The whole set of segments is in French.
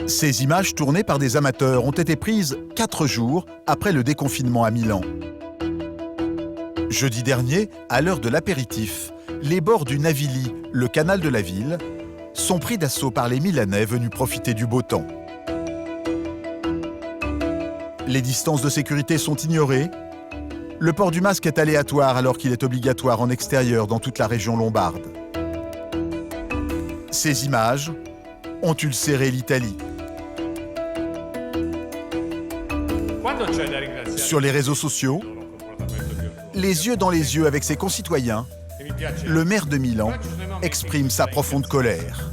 Ces images tournées par des amateurs ont été prises 4 jours après le déconfinement à Milan. Jeudi dernier, à l'heure de l'apéritif, les bords du Navili, le canal de la ville, sont pris d'assaut par les Milanais venus profiter du beau temps. Les distances de sécurité sont ignorées. Le port du masque est aléatoire alors qu'il est obligatoire en extérieur dans toute la région lombarde. Ces images ont ulcéré l'Italie. Sur les réseaux sociaux, les yeux dans les yeux avec ses concitoyens, le maire de Milan exprime sa profonde colère.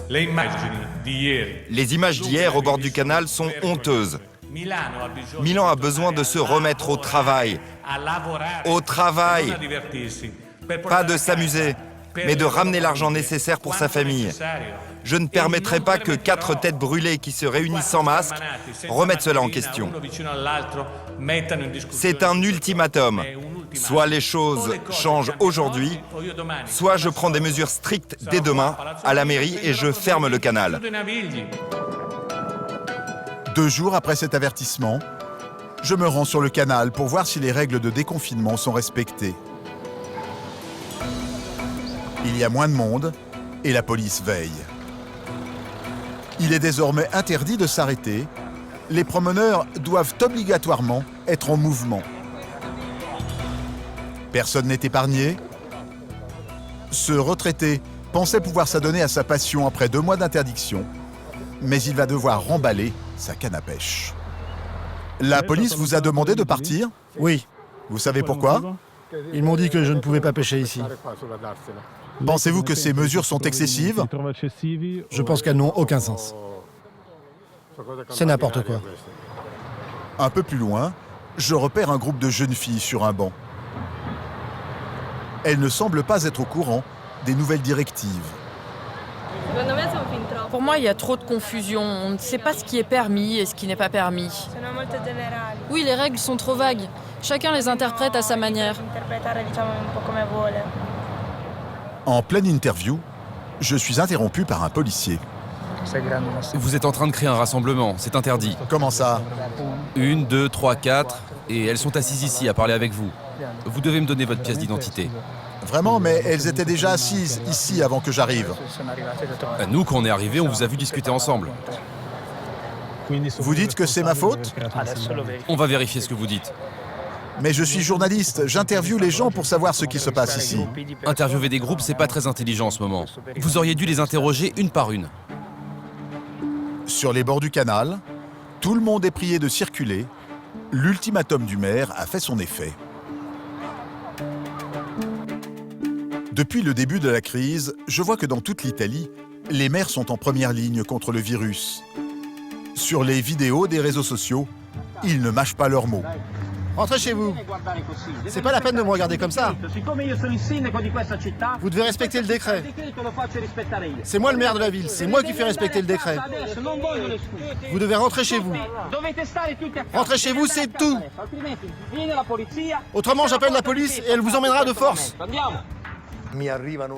Les images d'hier au bord du canal sont honteuses. Milan a besoin de se remettre au travail. Au travail. Pas de s'amuser, mais de ramener l'argent nécessaire pour sa famille. Je ne permettrai pas que 4 têtes brûlées qui se réunissent sans masque remettent cela en question. C'est un ultimatum. Soit les choses changent aujourd'hui, soit je prends des mesures strictes dès demain à la mairie et je ferme le canal. 2 jours après cet avertissement, je me rends sur le canal pour voir si les règles de déconfinement sont respectées. Il y a moins de monde et la police veille. Il est désormais interdit de s'arrêter. Les promeneurs doivent obligatoirement être en mouvement. Personne n'est épargné. Ce retraité pensait pouvoir s'adonner à sa passion après 2 mois d'interdiction, mais il va devoir remballer sa canne à pêche. La police vous a demandé de partir ? Oui, Vous savez pourquoi ? ils m'ont dit que je ne pouvais pas pêcher ici. Pensez-vous que ces mesures sont excessives ? Je pense qu'elles n'ont aucun sens. C'est n'importe quoi. Un peu plus loin, je repère un groupe de jeunes filles sur un banc. Elles ne semblent pas être au courant des nouvelles directives. Pour moi, il y a trop de confusion. On ne sait pas ce qui est permis et ce qui n'est pas permis. Oui, les règles sont trop vagues. Chacun les interprète à sa manière. En pleine interview, je suis interrompu par un policier. Vous êtes en train de créer un rassemblement, c'est interdit. Comment ça ? 1, 2, 3, 4, et elles sont assises ici à parler avec vous. Vous devez me donner votre pièce d'identité. Vraiment, mais elles étaient déjà assises ici avant que j'arrive. Nous, quand on est arrivés, on vous a vu discuter ensemble. Vous dites que c'est ma faute ? On va vérifier ce que vous dites. Mais je suis journaliste, j'interviewe les gens pour savoir ce qui se passe ici. Interviewer des groupes, c'est pas très intelligent en ce moment. Vous auriez dû les interroger une par une. Sur les bords du canal, tout le monde est prié de circuler. L'ultimatum du maire a fait son effet. Depuis le début de la crise, je vois que dans toute l'Italie, les maires sont en première ligne contre le virus. Sur les vidéos des réseaux sociaux, ils ne mâchent pas leurs mots. Rentrez chez vous. C'est pas la peine de me regarder comme ça. Vous devez respecter le décret. C'est moi le maire de la ville, c'est moi qui fais respecter le décret. Vous devez rentrer chez vous. Rentrez chez vous, c'est tout. Autrement, j'appelle la police et elle vous emmènera de force.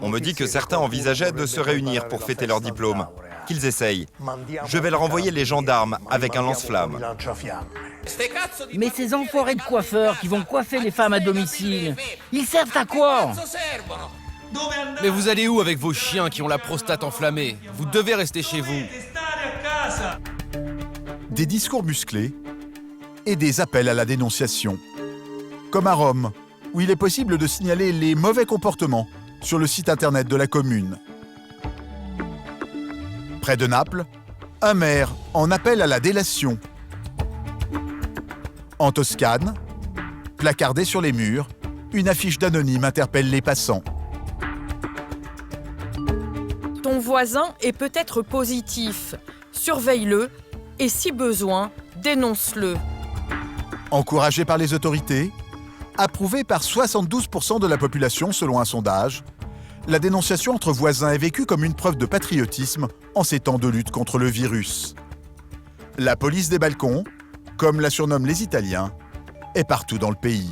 On me dit que certains envisageaient de se réunir pour fêter leur diplôme. Qu'ils essayent. Je vais leur envoyer les gendarmes avec un lance-flamme. Mais ces enfoirés de coiffeurs qui vont coiffer les femmes à domicile, ils servent à quoi? Mais vous allez où avec vos chiens qui ont la prostate enflammée? Vous devez rester chez vous. Des discours musclés et des appels à la dénonciation. Comme à Rome, où il est possible de signaler les mauvais comportements sur le site internet de la commune. Près de Naples, un maire en appelle à la délation. En Toscane, placardée sur les murs, une affiche d'anonyme interpelle les passants. Ton voisin est peut-être positif. Surveille-le et si besoin, dénonce-le. Encouragé par les autorités, approuvé par 72% de la population selon un sondage, la dénonciation entre voisins est vécue comme une preuve de patriotisme en ces temps de lutte contre le virus. La police des balcons, comme la surnomment les Italiens, est partout dans le pays.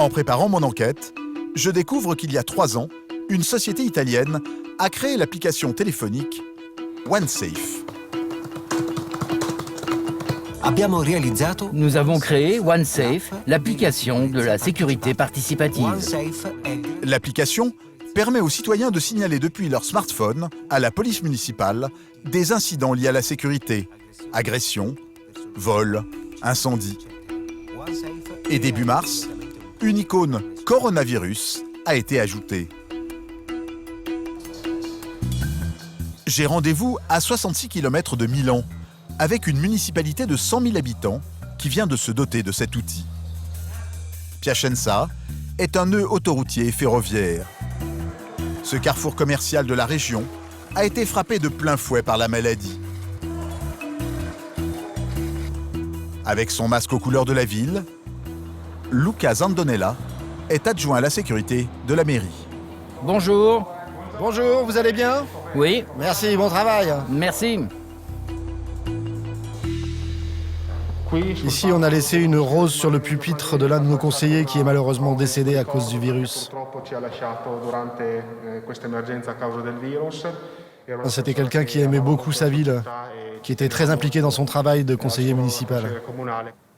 En préparant mon enquête, je découvre qu'il y a 3 ans, une société italienne a créé l'application téléphonique OneSafe. Nous avons créé OneSafe, l'application de la sécurité participative. L'application permet aux citoyens de signaler depuis leur smartphone à la police municipale des incidents liés à la sécurité, agressions, vols, incendies. Et début mars, une icône coronavirus a été ajoutée. J'ai rendez-vous à 66 km de Milan, avec une municipalité de 100 000 habitants qui vient de se doter de cet outil. Piacenza est un nœud autoroutier et ferroviaire. Ce carrefour commercial de la région a été frappé de plein fouet par la maladie. Avec son masque aux couleurs de la ville, Luca Zandonella est adjoint à la sécurité de la mairie. Bonjour. Bonjour, vous allez bien? Oui, Merci, bon travail. merci. Ici, on a laissé une rose sur le pupitre de l'un de nos conseillers qui est malheureusement décédé à cause du virus. C'était quelqu'un qui aimait beaucoup sa ville, qui était très impliqué dans son travail de conseiller municipal.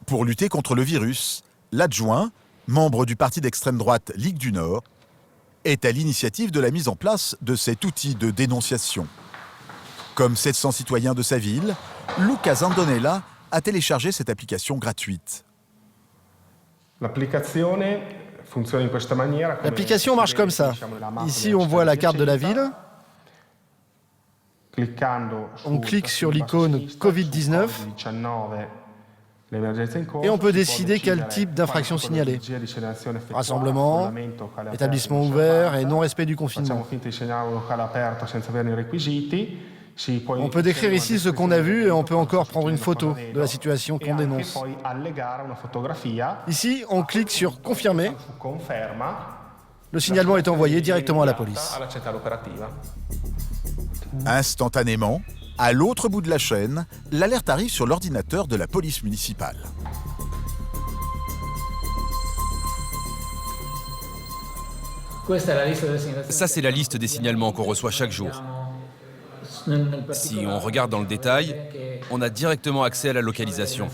Pour lutter contre le virus, l'adjoint, membre du parti d'extrême droite Ligue du Nord, est à l'initiative de la mise en place de cet outil de dénonciation. Comme 700 citoyens de sa ville, Luca Zandonella a téléchargé cette application gratuite. L'application marche comme ça. Ici, on voit la carte de la ville. On clique sur l'icône Covid-19 et on peut décider quel type d'infraction signaler. Rassemblement, établissement ouvert et non-respect du confinement. On peut décrire ici ce qu'on a vu et on peut encore prendre une photo de la situation qu'on dénonce. Ici, on clique sur « Confirmer ». Le signalement est envoyé directement à la police. Instantanément, à l'autre bout de la chaîne, l'alerte arrive sur l'ordinateur de la police municipale. Ça, c'est la liste des signalements qu'on reçoit chaque jour. Si on regarde dans le détail, on a directement accès à la localisation.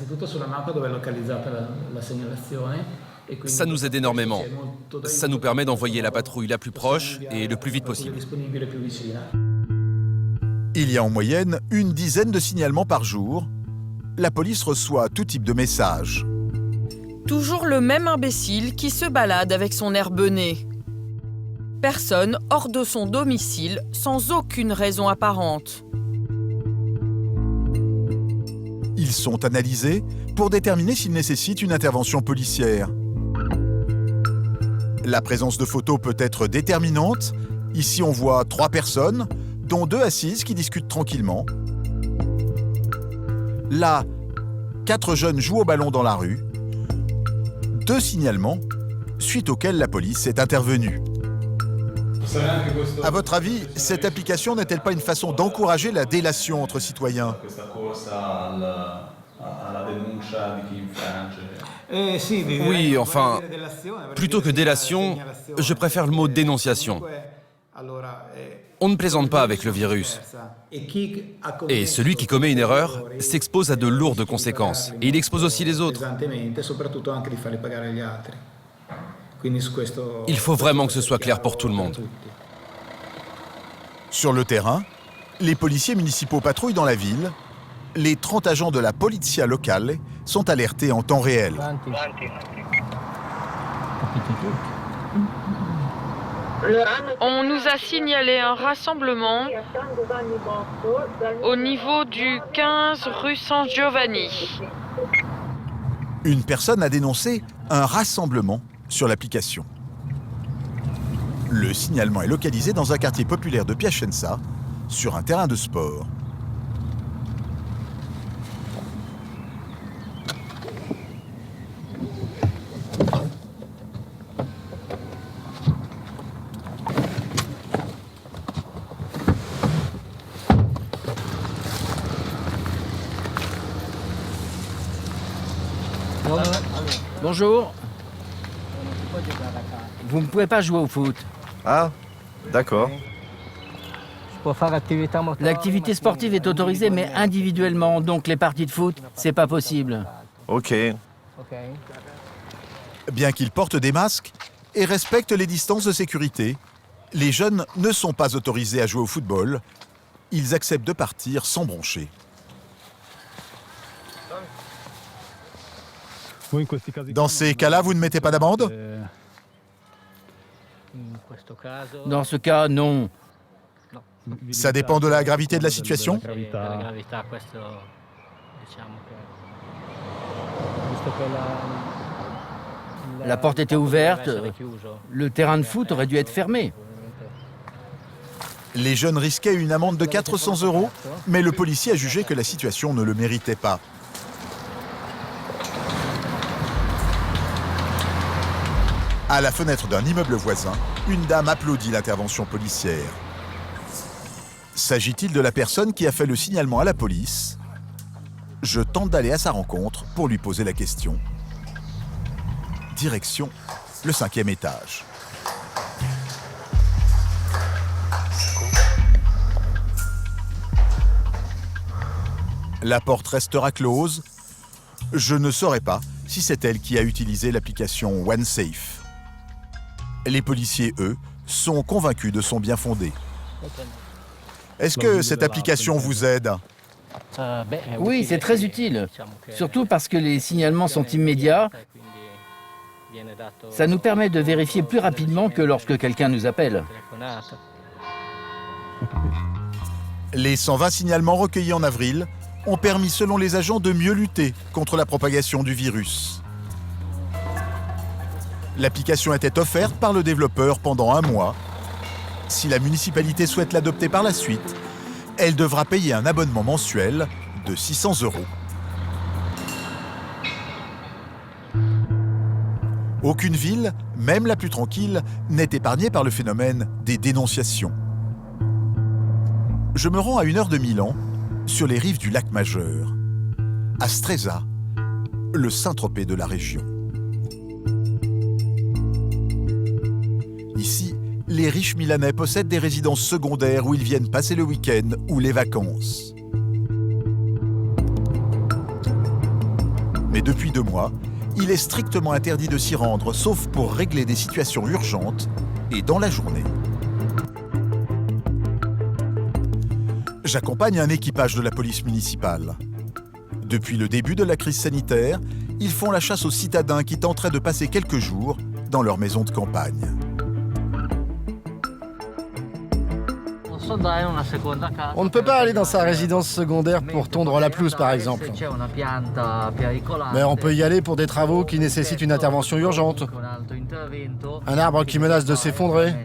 Ça nous aide énormément. Ça nous permet d'envoyer la patrouille la plus proche et le plus vite possible. Il y a en moyenne une dizaine de signalements par jour. La police reçoit tout type de messages. Toujours le même imbécile qui se balade avec son air bené. Personne hors de son domicile sans aucune raison apparente. Ils sont analysés pour déterminer s'ils nécessitent une intervention policière. La présence de photos peut être déterminante. Ici, on voit 3 personnes, dont 2 assises qui discutent tranquillement. Là, 4 jeunes jouent au ballon dans la rue. 2 signalements, suite auxquels la police est intervenue. À votre avis, cette application n'est-elle pas une façon d'encourager la délation entre citoyens? Oui, enfin, plutôt que délation, je préfère le mot dénonciation. On ne plaisante pas avec le virus. Et celui qui commet une erreur s'expose à de lourdes conséquences. Et il expose aussi les autres. Il faut vraiment que ce soit clair pour tout le monde. Sur le terrain, les policiers municipaux patrouillent dans la ville. Les 30 agents de la Polizia locale sont alertés en temps réel. On nous a signalé un rassemblement au niveau du 15 rue San Giovanni. Une personne a dénoncé un rassemblement sur l'application. Le signalement est localisé dans un quartier populaire de Piacenza, sur un terrain de sport. Bonjour. Vous ne pouvez pas jouer au foot. Ah, d'accord. L'activité sportive est autorisée, mais individuellement, donc les parties de foot, c'est pas possible. Ok. Bien qu'ils portent des masques et respectent les distances de sécurité, les jeunes ne sont pas autorisés à jouer au football. Ils acceptent de partir sans broncher. Dans ces cas-là, vous ne mettez pas d'amende? Dans ce cas, non. Ça dépend de la gravité de la situation? La porte était ouverte, le terrain de foot aurait dû être fermé. Les jeunes risquaient une amende de 400 €, mais le policier a jugé que la situation ne le méritait pas. À la fenêtre d'un immeuble voisin, une dame applaudit l'intervention policière. S'agit-il de la personne qui a fait le signalement à la police? Je tente d'aller à sa rencontre pour lui poser la question. Direction le 5e étage. La porte restera close. Je ne saurais pas si c'est elle qui a utilisé l'application OneSafe. Les policiers, eux, sont convaincus de son bien fondé. Est-ce que cette application vous aide? Oui, c'est très utile. Surtout parce que les signalements sont immédiats. Ça nous permet de vérifier plus rapidement que lorsque quelqu'un nous appelle. Les 120 signalements recueillis en avril ont permis, selon les agents, de mieux lutter contre la propagation du virus. L'application était offerte par le développeur pendant 1 mois. Si la municipalité souhaite l'adopter par la suite, elle devra payer un abonnement mensuel de 600 €. Aucune ville, même la plus tranquille, n'est épargnée par le phénomène des dénonciations. Je me rends à 1 heure de Milan, sur les rives du lac Majeur, à Stresa, le Saint-Tropez de la région. Ici, les riches Milanais possèdent des résidences secondaires où ils viennent passer le week-end ou les vacances. Mais depuis 2 mois, il est strictement interdit de s'y rendre, sauf pour régler des situations urgentes et dans la journée. J'accompagne un équipage de la police municipale. Depuis le début de la crise sanitaire, ils font la chasse aux citadins qui tenteraient de passer quelques jours dans leur maison de campagne. On ne peut pas aller dans sa résidence secondaire pour tondre la pelouse, par exemple. Mais on peut y aller pour des travaux qui nécessitent une intervention urgente. Un arbre qui menace de s'effondrer.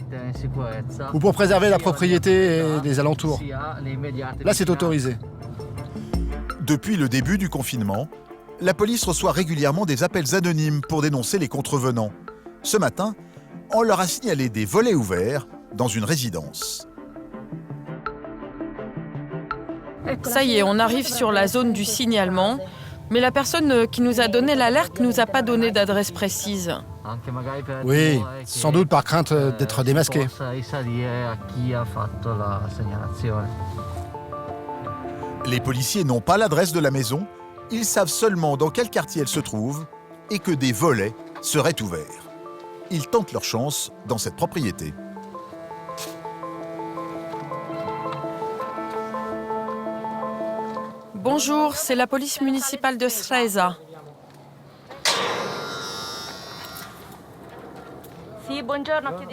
Ou pour préserver la propriété et les alentours. Là, c'est autorisé. Depuis le début du confinement, la police reçoit régulièrement des appels anonymes pour dénoncer les contrevenants. Ce matin, on leur a signalé des volets ouverts dans une résidence. Ça y est, on arrive sur la zone du signalement, mais la personne qui nous a donné l'alerte ne nous a pas donné d'adresse précise. Oui, sans doute par crainte d'être démasqué. Les policiers n'ont pas l'adresse de la maison, ils savent seulement dans quel quartier elle se trouve et que des volets seraient ouverts. Ils tentent leur chance dans cette propriété. Bonjour, c'est la police municipale de Stresa.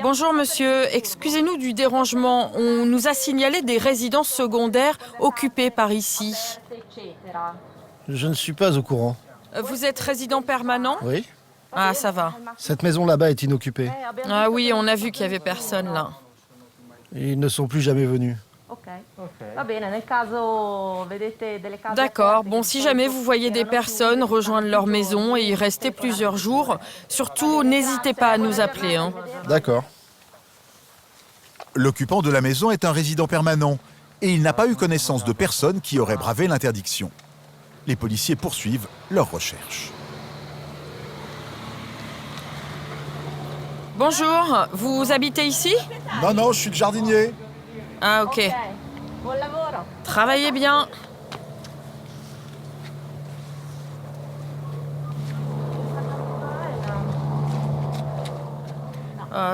Bonjour monsieur, excusez-nous du dérangement. On nous a signalé des résidences secondaires occupées par ici. Je ne suis pas au courant. Vous êtes résident permanent? Oui. Ah, ça va. Cette maison là-bas est inoccupée. Ah oui, on a vu qu'il n'y avait personne là. Ils ne sont plus jamais venus. D'accord. Bon, si jamais vous voyez des personnes rejoindre leur maison et y rester plusieurs jours, surtout n'hésitez pas à nous appeler. Hein. D'accord. L'occupant de la maison est un résident permanent et il n'a pas eu connaissance de personne qui aurait bravé l'interdiction. Les policiers poursuivent leurs recherches. Bonjour, vous habitez ici? Non, je suis le jardinier. Ah, ok. Travaillez bien.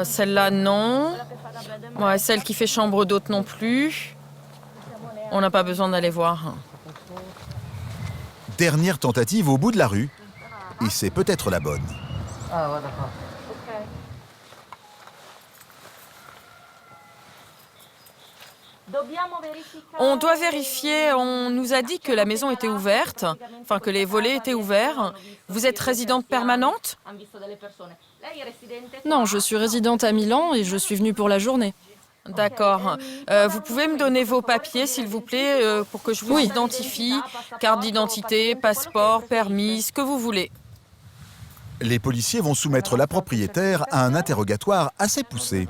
Celle-là, non. Ouais, celle qui fait chambre d'hôte non plus. On n'a pas besoin d'aller voir. Dernière tentative au bout de la rue. Et c'est peut-être la bonne. On doit vérifier, on nous a dit que la maison était ouverte, enfin que les volets étaient ouverts. Vous êtes résidente permanente? Non, je suis résidente à Milan et je suis venue pour la journée. D'accord. Vous pouvez me donner vos papiers, s'il vous plaît, pour que je vous identifie? Carte d'identité, passeport, permis, ce que vous voulez. Les policiers vont soumettre la propriétaire à un interrogatoire assez poussé.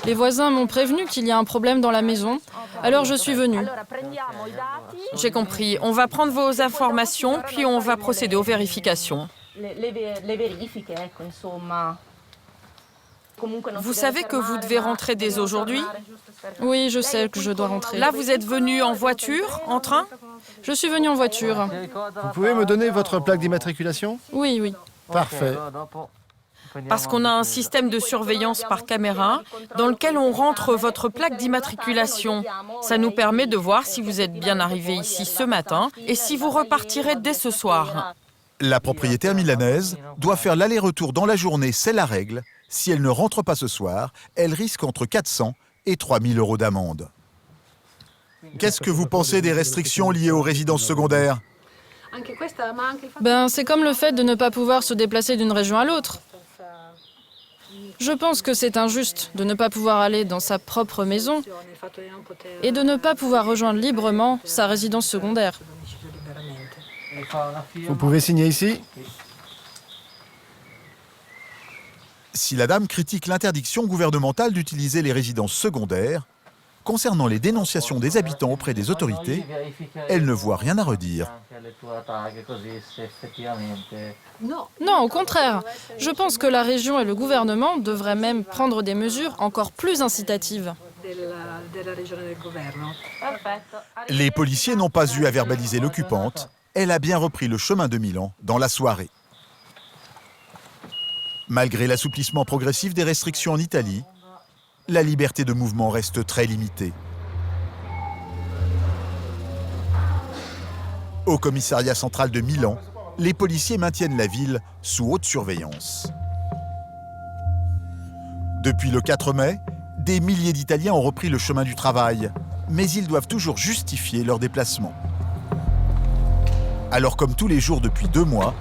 Les voisins m'ont prévenu qu'il y a un problème dans la maison, alors je suis venue. J'ai compris. On va prendre vos informations, puis on va procéder aux vérifications. Vous savez que vous devez rentrer dès aujourd'hui? Oui, je sais que je dois rentrer. Là, vous êtes venu en voiture, en train? Je suis venue en voiture. Vous pouvez me donner votre plaque d'immatriculation? Oui. Parfait. Parce qu'on a un système de surveillance par caméra dans lequel on rentre votre plaque d'immatriculation. Ça nous permet de voir si vous êtes bien arrivé ici ce matin et si vous repartirez dès ce soir. La propriétaire milanaise doit faire l'aller-retour dans la journée, c'est la règle. Si elle ne rentre pas ce soir, elle risque entre 400 et 3 000 € d'amende. Qu'est-ce que vous pensez des restrictions liées aux résidences secondaires? C'est comme le fait de ne pas pouvoir se déplacer d'une région à l'autre. Je pense que c'est injuste de ne pas pouvoir aller dans sa propre maison et de ne pas pouvoir rejoindre librement sa résidence secondaire. Vous pouvez signer ici? Si la dame critique l'interdiction gouvernementale d'utiliser les résidences secondaires, concernant les dénonciations des habitants auprès des autorités, elle ne voit rien à redire. Non, au contraire. Je pense que la région et le gouvernement devraient même prendre des mesures encore plus incitatives. Les policiers n'ont pas eu à verbaliser l'occupante. Elle a bien repris le chemin de Milan dans la soirée. Malgré l'assouplissement progressif des restrictions en Italie, la liberté de mouvement reste très limitée. Au commissariat central de Milan, les policiers maintiennent la ville sous haute surveillance. Depuis le 4 mai, des milliers d'Italiens ont repris le chemin du travail, mais ils doivent toujours justifier leur déplacement. Alors comme tous les jours depuis 2 mois,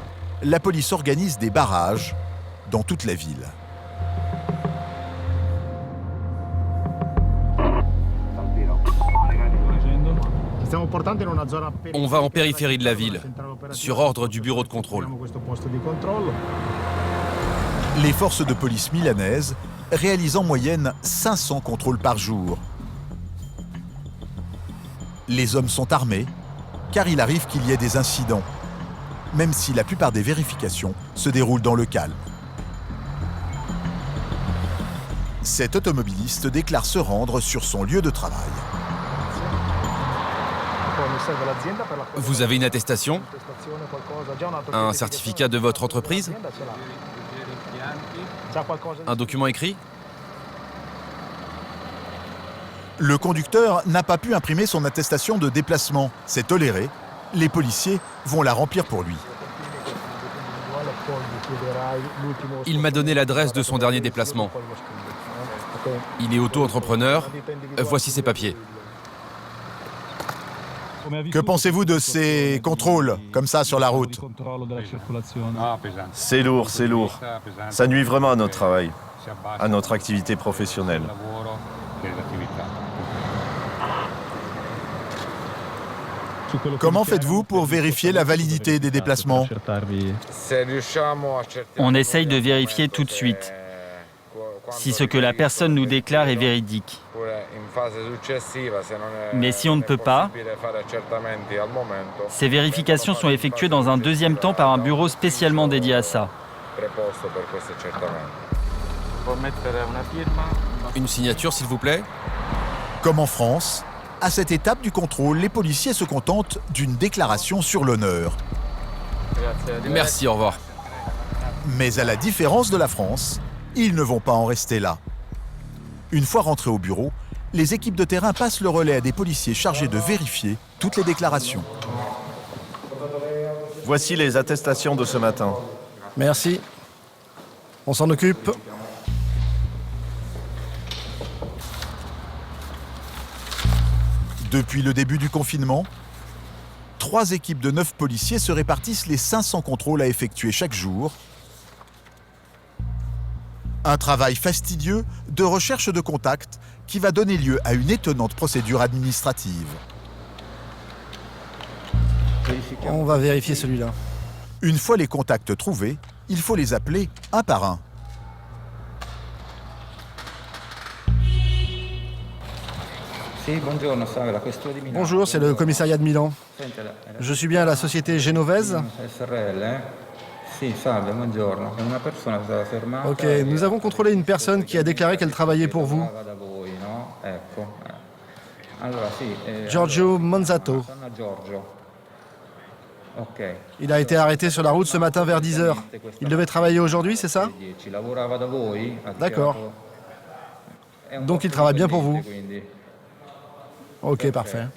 la police organise des barrages dans toute la ville. On va en périphérie de la ville, sur ordre du bureau de contrôle. Les forces de police milanaises réalisent en moyenne 500 contrôles par jour. Les hommes sont armés, car il arrive qu'il y ait des incidents, même si la plupart des vérifications se déroulent dans le calme. Cet automobiliste déclare se rendre sur son lieu de travail. Vous avez une attestation? Un certificat de votre entreprise? Un document écrit? Le conducteur n'a pas pu imprimer son attestation de déplacement. C'est toléré. Les policiers vont la remplir pour lui. Il m'a donné l'adresse de son dernier déplacement. Il est auto-entrepreneur. Voici ses papiers. Que pensez-vous de ces contrôles, comme ça, sur la route? C'est lourd, c'est lourd. Ça nuit vraiment à notre travail, à notre activité professionnelle. Comment faites-vous pour vérifier la validité des déplacements? On essaye de vérifier tout de suite si ce que la personne nous déclare est véridique. Mais si on ne peut pas, ces vérifications sont effectuées dans un deuxième temps par un bureau spécialement dédié à ça. Une signature, s'il vous plaît. Comme en France, à cette étape du contrôle, les policiers se contentent d'une déclaration sur l'honneur. Merci, au revoir. Mais à la différence de la France, ils ne vont pas en rester là. Une fois rentrés au bureau, les équipes de terrain passent le relais à des policiers chargés de vérifier toutes les déclarations. Voici les attestations de ce matin. Merci. On s'en occupe. Depuis le début du confinement, 3 équipes de 9 policiers se répartissent les 500 contrôles à effectuer chaque jour. Un travail fastidieux de recherche de contacts qui va donner lieu à une étonnante procédure administrative. On va vérifier celui-là. Une fois les contacts trouvés, il faut les appeler un par un. Bonjour, c'est le commissariat de Milan. Je suis bien à la société génovaise. Ok, nous avons contrôlé une personne qui a déclaré qu'elle travaillait pour vous. Giorgio Monzato. Il a été arrêté sur la route ce matin vers 10h. Il devait travailler aujourd'hui, c'est ça? D'accord. Donc il travaille bien pour vous? Ok, parfait.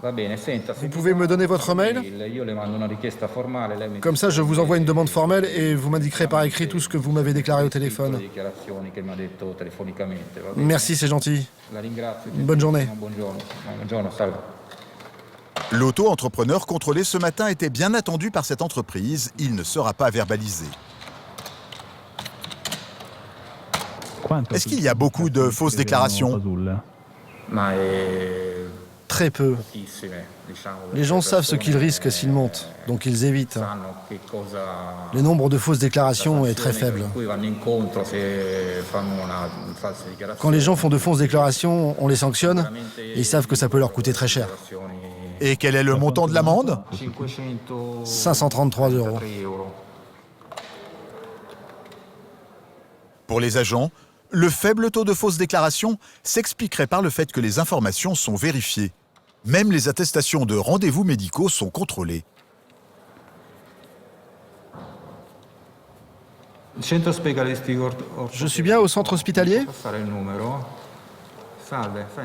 Vous pouvez me donner votre mail? Comme ça, je vous envoie une demande formelle et vous m'indiquerez par écrit tout ce que vous m'avez déclaré au téléphone. Merci, c'est gentil. Bonne journée. L'auto-entrepreneur contrôlé ce matin était bien attendu par cette entreprise. Il ne sera pas verbalisé. Est-ce qu'il y a beaucoup de fausses déclarations? Très peu. Les gens savent ce qu'ils risquent s'ils montent, donc ils évitent. Le nombre de fausses déclarations est très faible. Quand les gens font de fausses déclarations, on les sanctionne et ils savent que ça peut leur coûter très cher. Et quel est le montant de l'amende? 533 €. Pour les agents, le faible taux de fausses déclarations s'expliquerait par le fait que les informations sont vérifiées. Même les attestations de rendez-vous médicaux sont contrôlées. Je suis bien au centre hospitalier?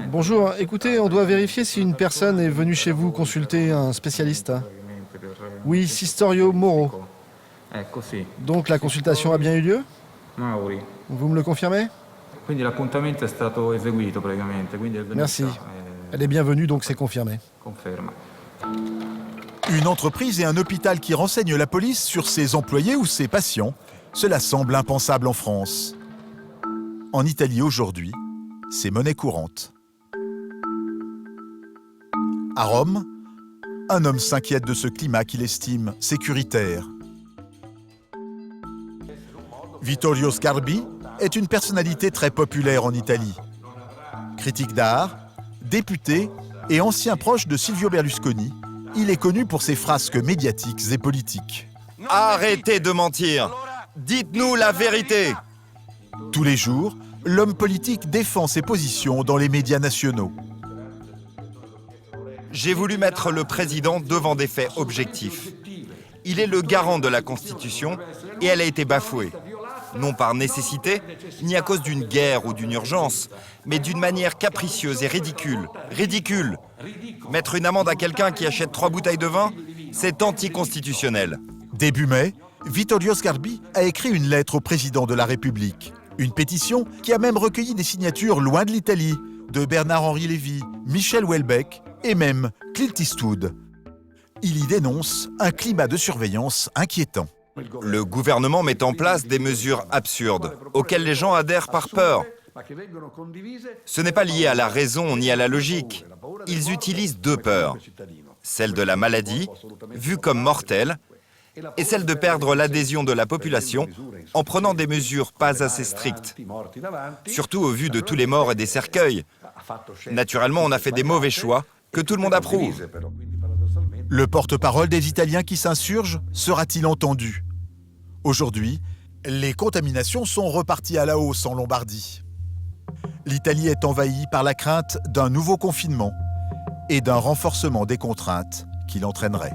Bonjour, écoutez, on doit vérifier si une personne est venue chez vous consulter un spécialiste. Oui, Sistorio Moro. Donc la consultation a bien eu lieu? Vous me le confirmez? Merci. Elle est bienvenue, donc c'est confirmé. Une entreprise et un hôpital qui renseignent la police sur ses employés ou ses patients, cela semble impensable en France. En Italie aujourd'hui, c'est monnaie courante. À Rome, un homme s'inquiète de ce climat qu'il estime sécuritaire. Vittorio Sgarbi est une personnalité très populaire en Italie. Critique d'art, député et ancien proche de Silvio Berlusconi, il est connu pour ses frasques médiatiques et politiques. Arrêtez de mentir! Dites-nous la vérité! Tous les jours, l'homme politique défend ses positions dans les médias nationaux. J'ai voulu mettre le président devant des faits objectifs. Il est le garant de la Constitution et elle a été bafouée. Non par nécessité, ni à cause d'une guerre ou d'une urgence, mais d'une manière capricieuse et ridicule. Ridicule! Mettre une amende à quelqu'un qui achète 3 bouteilles de vin, c'est anticonstitutionnel. Début mai, Vittorio Sgarbi a écrit une lettre au président de la République. Une pétition qui a même recueilli des signatures loin de l'Italie, de Bernard-Henri Lévy, Michel Houellebecq et même Clint Eastwood. Il y dénonce un climat de surveillance inquiétant. Le gouvernement met en place des mesures absurdes, auxquelles les gens adhèrent par peur. Ce n'est pas lié à la raison ni à la logique. Ils utilisent 2 peurs. Celle de la maladie, vue comme mortelle, et celle de perdre l'adhésion de la population en prenant des mesures pas assez strictes. Surtout au vu de tous les morts et des cercueils. Naturellement, on a fait des mauvais choix que tout le monde approuve. Le porte-parole des Italiens qui s'insurgent sera-t-il entendu? Aujourd'hui, Les contaminations sont reparties à la hausse en Lombardie. L'Italie est envahie par la crainte d'un nouveau confinement et d'un renforcement des contraintes qu'il entraînerait.